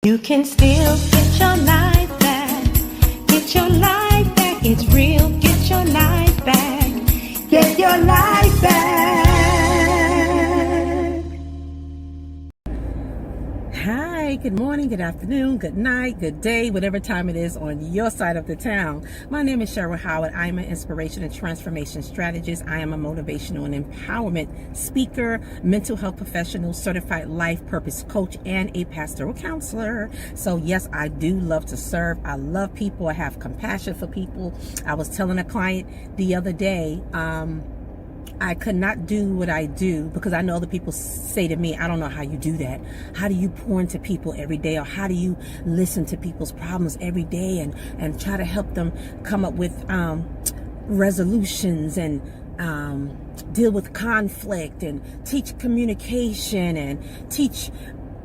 You can still get your life back. Get your life back. It's real. Get your life back. Get your life back. Hi, good morning, good afternoon, good night, good day, whatever time it is on your side of the town. My name is Cheryl Howard. I am an inspiration and transformation strategist. I am a motivational and empowerment speaker, mental health professional, certified life purpose coach, and a pastoral counselor. So yes, I do love to serve. I love people. I have compassion for people. I was telling a client the other day, I could not do what I do because I know other people say to me, I don't know how you do that. How do you pour into people every day? Or how do you listen to people's problems every day and try to help them come up with resolutions and deal with conflict and teach communication and teach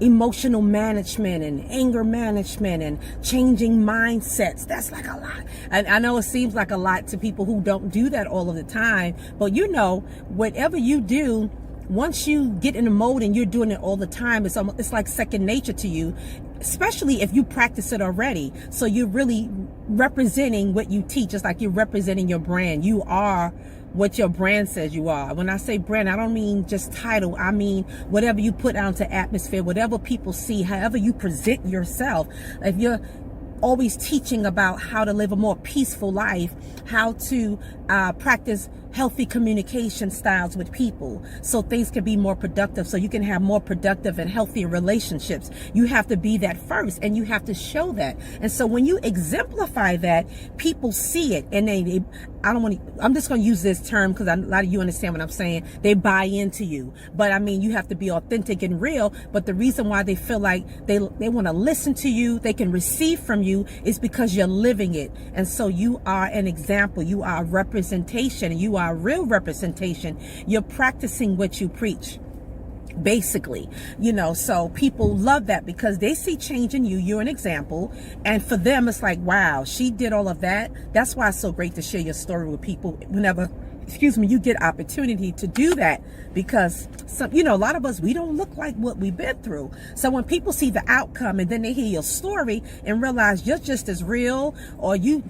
emotional management and anger management and changing mindsets. That's like a lot. I know it seems like a lot to people who don't do that all of the time, but you know, whatever you do, once you get in the mode and you're doing it all the time, it's like second nature to you, especially if you practice it already. So you're really representing what you teach. It's like you're representing your brand. You are what your brand says you are. When I say brand, I don't mean just title. I mean whatever you put out into atmosphere, whatever people see, however you present yourself. If you're always teaching about how to live a more peaceful life, how to practice healthy communication styles with people so things can be more productive, so you can have more productive and healthier relationships. You have to be that first, and you have to show that. And so when you exemplify that, people see it, and I'm just going to use this term because a lot of you understand what I'm saying. They buy into you. But I mean, you have to be authentic and real. But the reason why they feel like they want to listen to you, they can receive from you, is because you're living it. And so you are an example. You are a representation. You are a real representation. You're practicing what you preach, basically, so people love that because they see change in you. You're an example, and for them it's like, wow, she did all of that. That's why it's so great to share your story with people whenever you get opportunity to do that, because a lot of us, we don't look like what we've been through. So when people see the outcome and then they hear your story and realize you're just as real, or you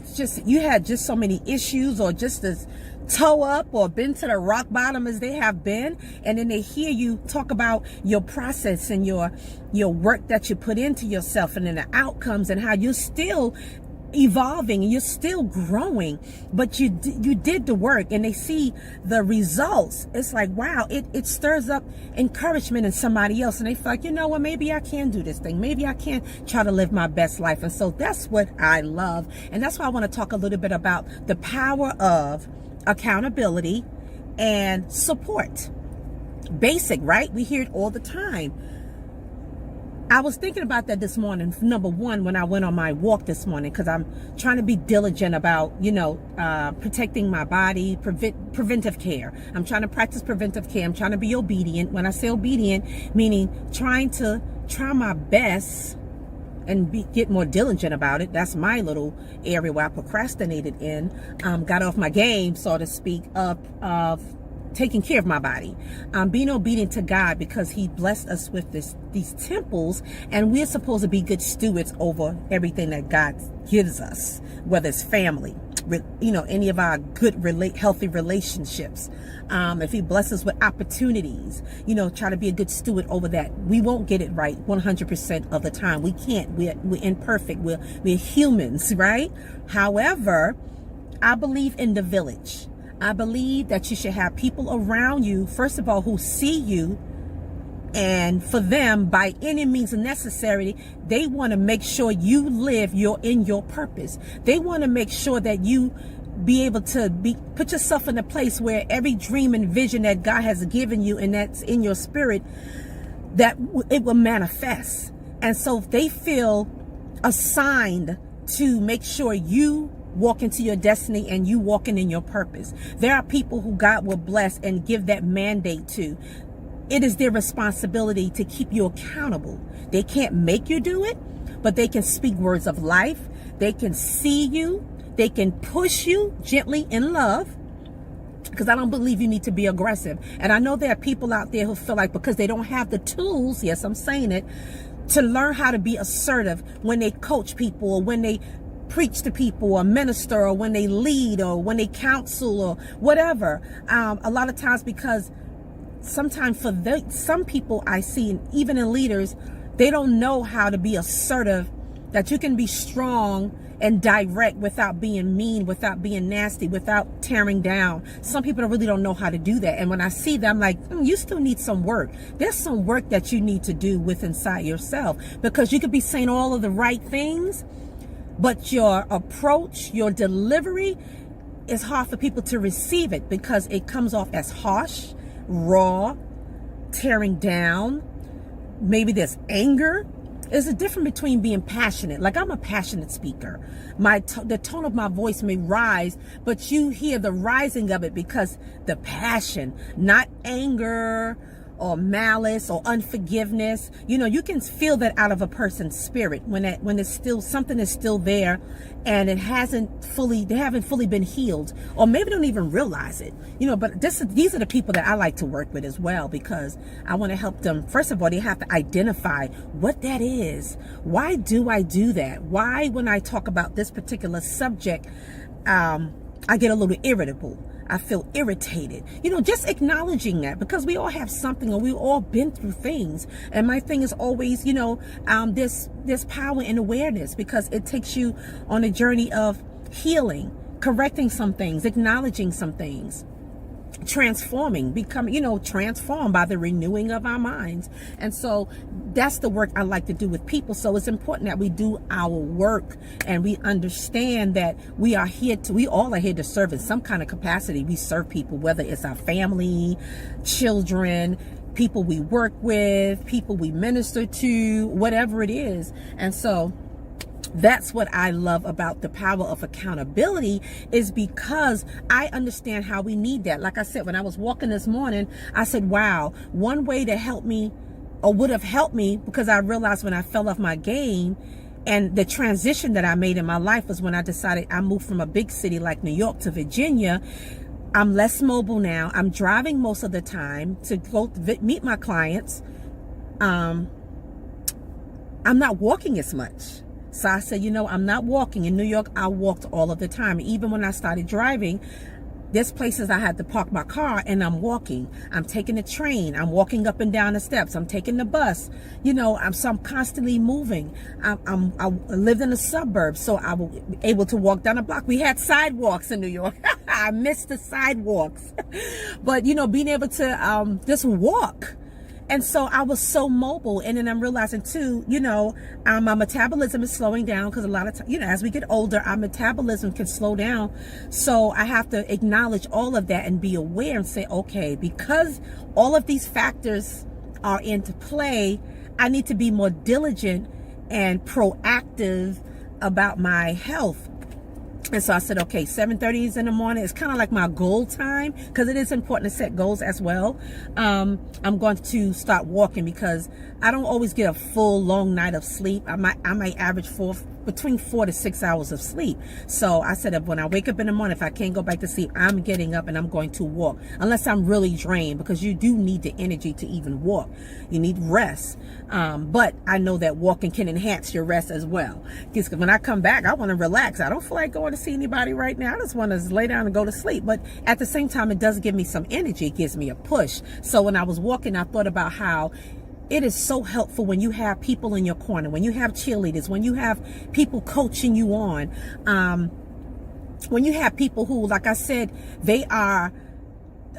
had just so many issues, or just as toe up or been to the rock bottom as they have been, and then they hear you talk about your process and your work that you put into yourself, and then the outcomes, and how you're still evolving and you're still growing, but you did the work, and they see the results. It's like, wow, it stirs up encouragement in somebody else, and they feel like, what, maybe I can do this thing, maybe I can try to live my best life. And so that's what I love, and that's why I want to talk a little bit about the power of accountability and support. Basic, right? We hear it all the time. I was thinking about that this morning. Number one, when I went on my walk this morning, because I'm trying to be diligent about, protecting my body, preventive care. I'm trying to practice preventive care. I'm trying to be obedient. When I say obedient, meaning trying to try my best and get more diligent about it. That's my little area where I procrastinated in, got off my game, so to speak, of taking care of my body, being obedient to God, because He blessed us with these temples, and we're supposed to be good stewards over everything that God gives us, whether it's family, any of our good, healthy relationships. If He blesses us with opportunities, try to be a good steward over that. We won't get it right 100% of the time. We can't. We're imperfect. We're humans, right? However, I believe in the village. I believe that you should have people around you, first of all, who see you, and for them, by any means necessary, they want to make sure you live in your purpose. They want to make sure that you be able to put yourself in a place where every dream and vision that God has given you, and that's in your spirit, that it will manifest. And so they feel assigned to make sure you walk into your destiny and you walking in your purpose. There are people who God will bless and give that mandate to. It is their responsibility to keep you accountable. They can't make you do it, but they can speak words of life. They can see you. They can push you gently in love, because I don't believe you need to be aggressive. And I know there are people out there who feel like because they don't have the tools, yes, I'm saying it, to learn how to be assertive when they coach people, or when they preach to people, or minister, or when they lead, or when they counsel, or whatever. A lot of times, because sometimes for some people I see, and even in leaders, they don't know how to be assertive, that you can be strong and direct without being mean, without being nasty, without tearing down. Some people really don't know how to do that. And when I see that, I'm like, you still need some work. There's some work that you need to do with inside yourself, because you could be saying all of the right things, but your approach, your delivery is hard for people to receive it, because it comes off as harsh, raw, tearing down. Maybe there's anger. There's a difference between being passionate. Like, I'm a passionate speaker. The tone of my voice may rise, but you hear the rising of it because the passion, not anger or malice or unforgiveness. You know, you can feel that out of a person's spirit when it's still, something is still there, and they haven't fully been healed, or maybe don't even realize it. You know, but these are the people that I like to work with as well, because I want to help them. First of all, they have to identify what that is. Why do I do that? Why, when I talk about this particular subject, I get a little irritable. I feel irritated. You know, just acknowledging that, because we all have something, or we've all been through things. And my thing is always, you know, there's power in awareness, because it takes you on a journey of healing, correcting some things, acknowledging some things, transforming, becoming, you know, transformed by the renewing of our minds. And so that's the work I like to do with people. So it's important that we do our work, and we understand that we all are here to serve in some kind of capacity. We serve people, whether it's our family, children, people we work with, people we minister to, whatever it is. And so that's what I love about the power of accountability, is because I understand how we need that. Like I said, when I was walking this morning, I said, wow, one way to help me, or would have helped me, because I realized when I fell off my game, and the transition that I made in my life was when I decided I moved from a big city like New York to Virginia. I'm less mobile now. I'm driving most of the time to go meet my clients. I'm not walking as much. So I said, you know, I'm not walking. In New York, I walked all of the time. Even when I started driving, there's places I had to park my car, and I'm walking. I'm taking the train. I'm walking up and down the steps. I'm taking the bus. You know, I'm constantly moving. I lived in the suburbs, so I was able to walk down the block. We had sidewalks in New York. I missed the sidewalks. But, you know, being able to just walk. And so I was so mobile. And then I'm realizing too, you know, my metabolism is slowing down, because a lot of times, you know, as we get older, our metabolism can slow down. So I have to acknowledge all of that and be aware and say, okay, because all of these factors are into play, I need to be more diligent and proactive about my health. And so I said, okay, 7:30 is in the morning. It's kind of like my goal time, because it is important to set goals as well. I'm going to start walking, because I don't always get a full long night of sleep. I might average between 4 to 6 hours of sleep. So I said, when I wake up in the morning, if I can't go back to sleep, I'm getting up and I'm going to walk, unless I'm really drained, because you do need the energy to even walk. You need rest. But I know that walking can enhance your rest as well. Because when I come back, I want to relax. I don't feel like going to see anybody right now. I just want to lay down and go to sleep. But at the same time, it does give me some energy. It gives me a push. So when I was walking, I thought about how it is so helpful when you have people in your corner, when you have cheerleaders, when you have people coaching you on, when you have people who, like I said, they are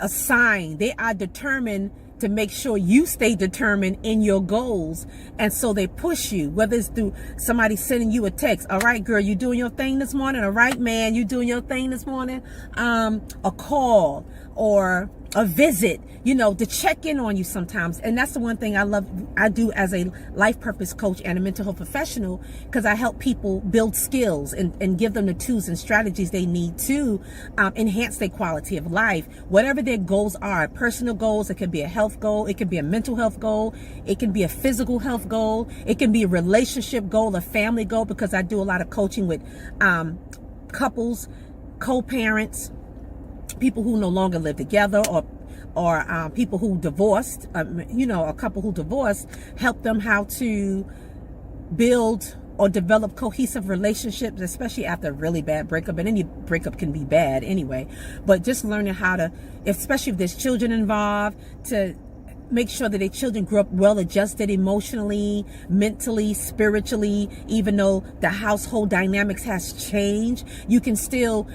assigned, they are determined to make sure you stay determined in your goals. And so they push you, whether it's through somebody sending you a text. All right, girl, you doing your thing this morning? All right, man, you doing your thing this morning? A call or a visit, you know, to check in on you sometimes. And that's the one thing I do as a life purpose coach and a mental health professional, because I help people build skills and give them the tools and strategies they need to enhance their quality of life, whatever their goals are. Personal goals, it could be a health goal, it could be a mental health goal, it can be a physical health goal, it can be a relationship goal, a family goal, because I do a lot of coaching with couples, co-parents, people who no longer live together, or or people who divorced, a couple who divorced, help them how to build or develop cohesive relationships, especially after a really bad breakup. And any breakup can be bad anyway, but just learning how to, especially if there's children involved, to make sure that their children grew up well adjusted emotionally, mentally, spiritually. Even though the household dynamics has changed, you can still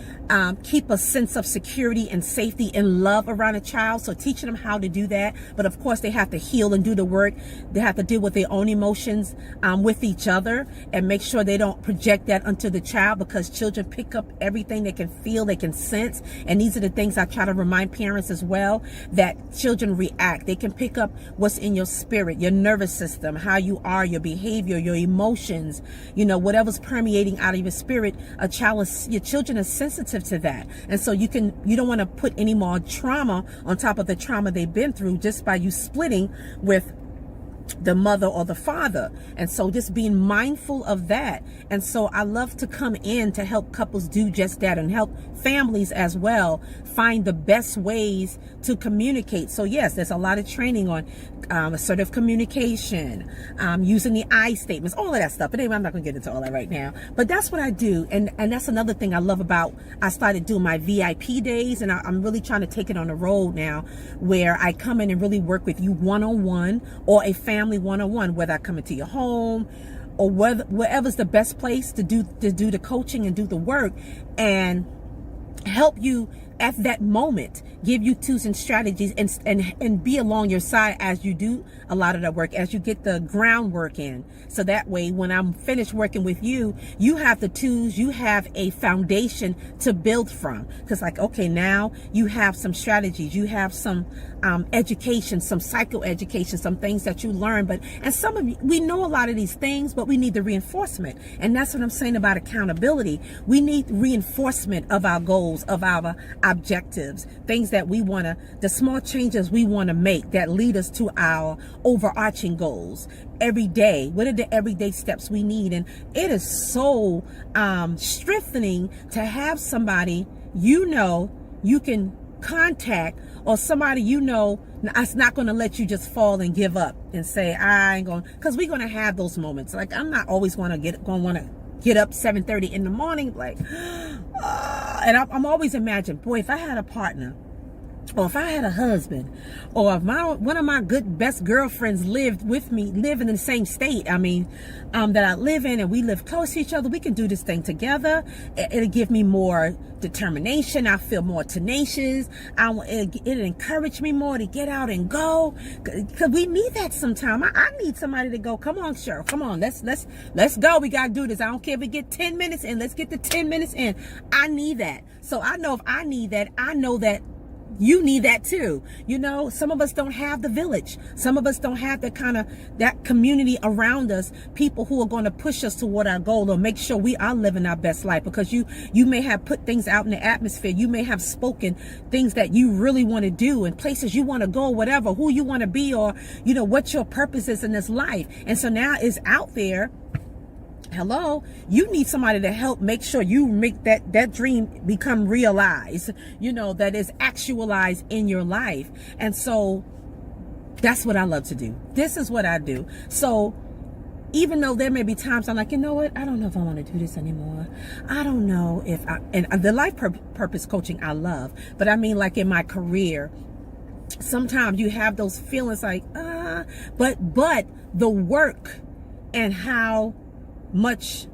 keep a sense of security and safety and love around a child. So teaching them how to do that. But of course, they have to heal and do the work. They have to deal with their own emotions with each other, and make sure they don't project that onto the child, because children pick up everything they can feel, they can sense. And these are the things I try to remind parents as well, that children react. They can pick up what's in your spirit, your nervous system, how you are, your behavior, your emotions, whatever's permeating out of your spirit. Your children are sensitive to that. And so you don't want to put any more trauma on top of the trauma they've been through just by you splitting with the mother or the father. And so just being mindful of that. And so I love to come in to help couples do just that, and help families as well find the best ways to communicate. So yes, there's a lot of training on assertive communication, using the I statements, all of that stuff. But anyway, I'm not going to get into all that right now. But that's what I do. And that's another thing I love about, I started doing my VIP days, and I'm really trying to take it on the road now, where I come in and really work with you one-on-one, or a family one-on-one, whether I come into your home or wherever's the best place to do the coaching and do the work, and help you at that moment, give you tools and strategies, and be along your side as you do a lot of the work, as you get the groundwork in. So that way, when I'm finished working with you, you have the tools, you have a foundation to build from. Because okay, now you have some strategies, you have some education, some psychoeducation, some things that you learn. And some of you, we know a lot of these things, but we need the reinforcement. And that's what I'm saying about accountability. We need reinforcement of our goals, of our objectives, things that we want to, the small changes we want to make that lead us to our overarching goals every day. What are the everyday steps we need? And it is so strengthening to have somebody you can contact, or somebody that's not going to let you just fall and give up and say, I ain't going, because we're going to have those moments. Like, I'm not always want to get up 7:30 in the morning, and I'm always imagining, boy, if I had a partner, or if I had a husband, or if one of my best girlfriends live in the same state, that I live in, and we live close to each other, we can do this thing together. It'll give me more determination. I feel more tenacious. It'll encourage me more to get out and go, because we need that sometime. I need somebody to go, come on, Cheryl, come on, let's go. We got to do this. I don't care if we get 10 minutes in. Let's get the 10 minutes in. I need that. So I know if I need that, I know that you need that too. Some of us don't have the village. Some of us don't have that community around us, people who are going to push us toward our goal, or make sure we are living our best life, because you may have put things out in the atmosphere. You may have spoken things that you really want to do, and places you want to go, whatever, who you want to be, or what your purpose is in this life. And so now it's out there. Hello, you need somebody to help make sure you make that dream become realized, that is actualized in your life. And so that's what I love to do. This is what I do. So even though there may be times I'm like, you know what, I don't know if I want to do this anymore. I don't know if and the life purpose coaching I love, but like in my career, sometimes you have those feelings like, but the work and how much,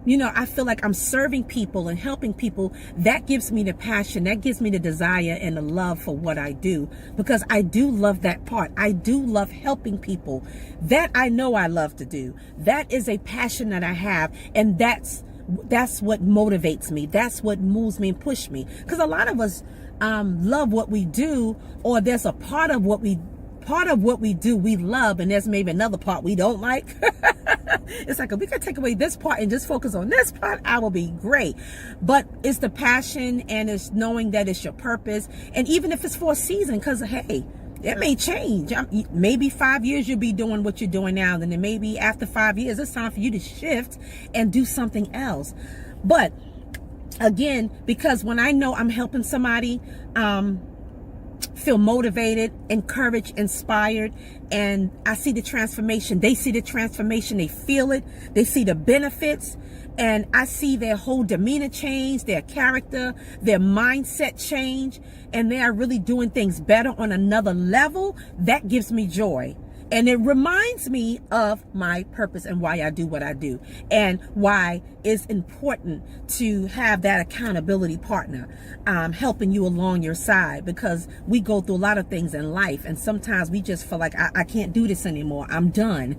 I feel like I'm serving people and helping people. That gives me the passion. That gives me the desire and the love for what I do, because I do love that part. I do love helping people. That I know I love to do. That is a passion that I have. And that's what motivates me. That's what moves me and pushes me. Because a lot of us love what we do, or there's a part of what we do we love, and there's maybe another part we don't like. It's like, if we could take away this part and just focus on this part, I will be great. But it's the passion, and it's knowing that it's your purpose. And even if it's for a season, because hey, it may change. Maybe 5 years you'll be doing what you're doing now, and then maybe after 5 years it's time for you to shift and do something else. But again, because when I know I'm helping somebody feel motivated, encouraged, inspired, and I see the transformation. They see the transformation. They feel it. They see the benefits. And I see their whole demeanor change, their character, their mindset change, and they are really doing things better on another level. That gives me joy. And it reminds me of my purpose and why I do what I do, and why it's important to have that accountability partner helping you along your side, because we go through a lot of things in life, and sometimes we just feel like I can't do this anymore. I'm done.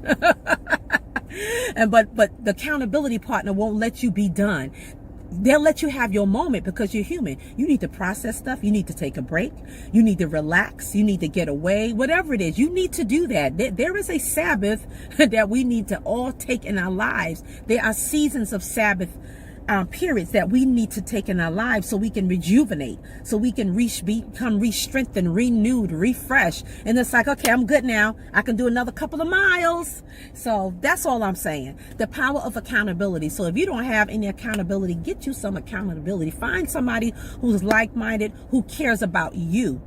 But the accountability partner won't let you be done. They'll let you have your moment because you're human. You need to process stuff. You need to take a break. You need to relax. You need to get away. Whatever it is, you need to do that. There is a Sabbath that we need to all take in our lives. There are seasons of Sabbath periods that we need to take in our lives so we can rejuvenate, so we can become re-strengthened, renewed, refreshed. And it's like, okay, I'm good now. I can do another couple of miles. So that's all I'm saying. The power of accountability. So if you don't have any accountability, get you some accountability. Find somebody who's like-minded, who cares about you,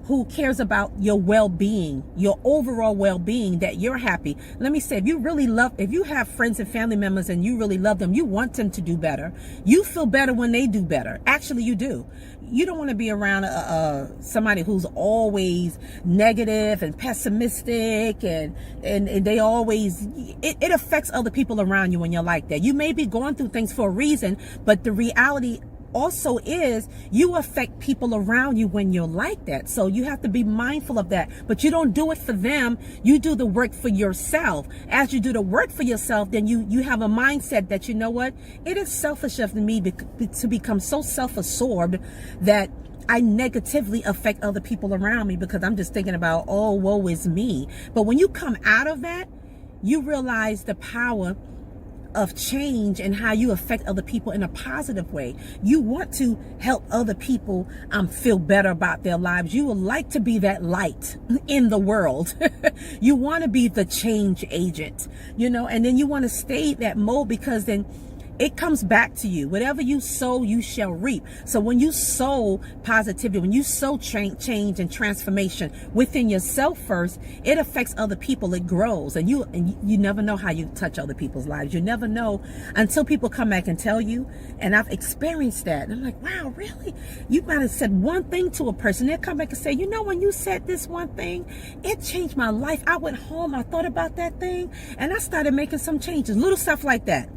who cares about your well-being, your overall well-being, that you're happy. Let me say, if you have friends and family members and you really love them, you want them to do better. You feel better when they do better. Actually, you do. You don't want to be around somebody who's always negative and pessimistic, and they always, it affects other people around you when you're like that. You may be going through things for a reason, but the reality also is you affect people around you when you're like that. So you have to be mindful of that, but you don't do it for them. You do the work for yourself. As you do the work for yourself, then you have a mindset that, you know what, it is selfish of me to become so self-absorbed that I negatively affect other people around me because I'm just thinking about, oh, woe is me. But when you come out of that, you realize the power of change and how you affect other people in a positive way. You want to help other people feel better about their lives. You would like to be that light in the world. You want to be the change agent, and then you want to stay that mode, because then it comes back to you. Whatever you sow, you shall reap. So when you sow positivity, when you sow change and transformation within yourself first, it affects other people. It grows, and you never know how you touch other people's lives. You never know until people come back and tell you. And I've experienced that. And I'm like, wow, really? You might have said one thing to a person. They'll come back and say, when you said this one thing, it changed my life. I went home, I thought about that thing, and I started making some changes. Little stuff like that.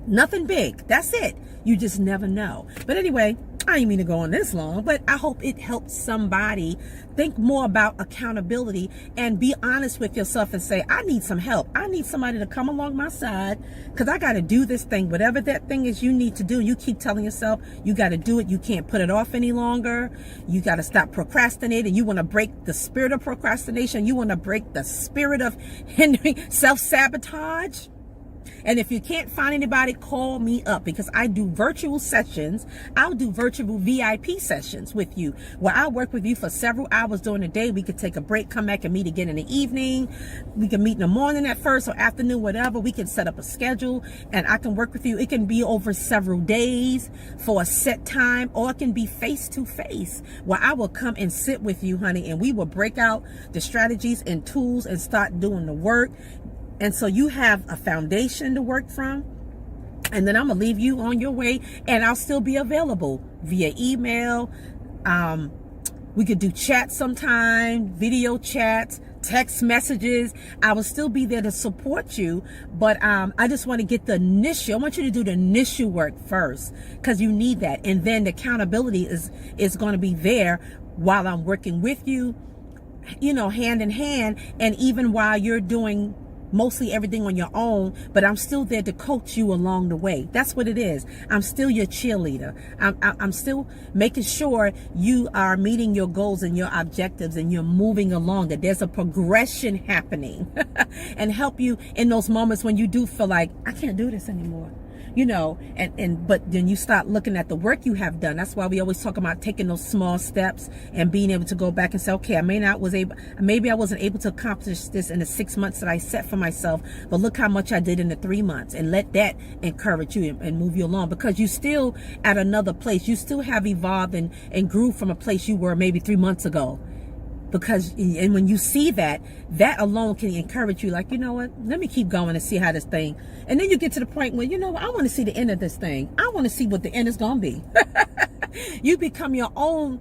Nothing big. That's it. You just never know. But anyway, I didn't mean to go on this long, but I hope it helps somebody think more about accountability and be honest with yourself and say, I need some help. I need somebody to come along my side because I got to do this thing. Whatever that thing is you need to do, you keep telling yourself you got to do it. You can't put it off any longer. You got to stop procrastinating. You want to break the spirit of procrastination. You want to break the spirit of hindering self-sabotage. And if you can't find anybody, call me up, because I do virtual sessions. I'll do virtual VIP sessions with you where I'll work with you for several hours during the day. We could take a break, come back and meet again in the evening. We can meet in the morning at first or afternoon, whatever. We can set up a schedule and I can work with you. It can be over several days for a set time, or it can be face to face where I will come and sit with you, honey, and we will break out the strategies and tools and start doing the work. And so you have a foundation to work from. And then I'm going to leave you on your way, and I'll still be available via email. We could do chat sometime, video chats, text messages. I will still be there to support you. But I just want to get the initial. I want you to do the initial work first, because you need that. And then the accountability is going to be there while I'm working with you, hand in hand. And even while you're doing mostly everything on your own, but I'm still there to coach you along the way. That's what it is. I'm still your cheerleader. I'm still making sure you are meeting your goals and your objectives, and you're moving along, that there's a progression happening and help you in those moments when you do feel like, I can't do this anymore. But then you start looking at the work you have done. That's why we always talk about taking those small steps and being able to go back and say, okay, maybe I wasn't able to accomplish this in the 6 months that I set for myself, but look how much I did in the 3 months, and let that encourage you and move you along, because you still at another place. You still have evolved and grew from a place you were maybe 3 months ago. Because, and when you see that, that alone can encourage you, like, you know what, let me keep going and see how this thing, and then you get to the point where, you know, I want to see the end of this thing. I want to see what the end is going to be. You become your own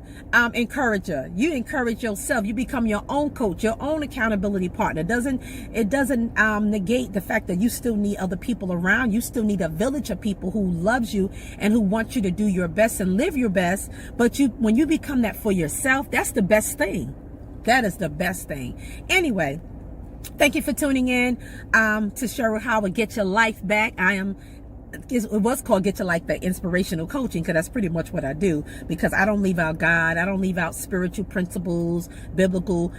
encourager. You encourage yourself. You become your own coach, your own accountability partner. It doesn't negate the fact that you still need other people around. You still need a village of people who loves you and who want you to do your best and live your best. But when you become that for yourself, that's the best thing. That is the best thing. Anyway, thank you for tuning in to Cheryl Howard, Get Your Life Back. It was called Get Your Life Back Inspirational Coaching, because that's pretty much what I do, because I don't leave out God. I don't leave out spiritual principles, biblical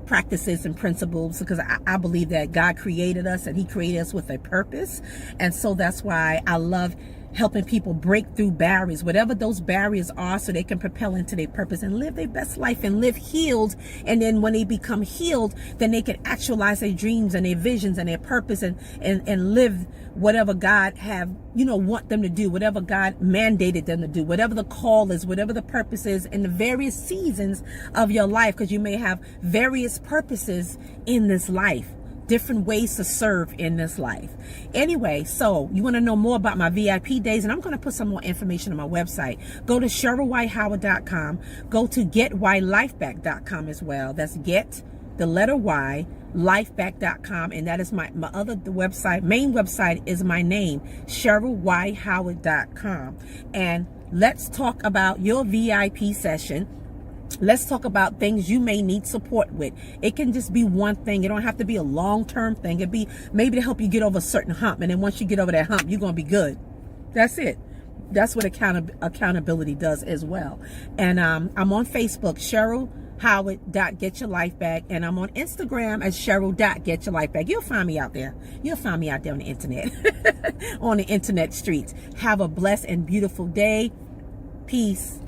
practices and principles, because I believe that God created us and he created us with a purpose. And so that's why I love helping people break through barriers, whatever those barriers are, so they can propel into their purpose and live their best life and live healed. And then when they become healed, then they can actualize their dreams and their visions and their purpose and live whatever God want them to do, whatever God mandated them to do, whatever the call is, whatever the purpose is in the various seasons of your life, because you may have various purposes in this life. Different ways to serve in this life. Anyway, so you want to know more about my VIP days, and I'm going to put some more information on my website. Go to CherylWhiteHoward.com. Go to GetYLifeBack.com as well. That's get the letter Y lifeback.com, and that is my other website. Main website is my name, CherylWhiteHoward.com. And let's talk about your VIP session. Let's talk about things you may need support with. It can just be one thing. It don't have to be a long-term thing. It'd be maybe to help you get over a certain hump. And then once you get over that hump, you're going to be good. That's it. That's what accountability does as well. And I'm on Facebook, CherylHoward.GetYourLifeBack. And I'm on Instagram as Cheryl.GetYourLifeBack. You'll find me out there. You'll find me out there on the internet. On the internet streets. Have a blessed and beautiful day. Peace.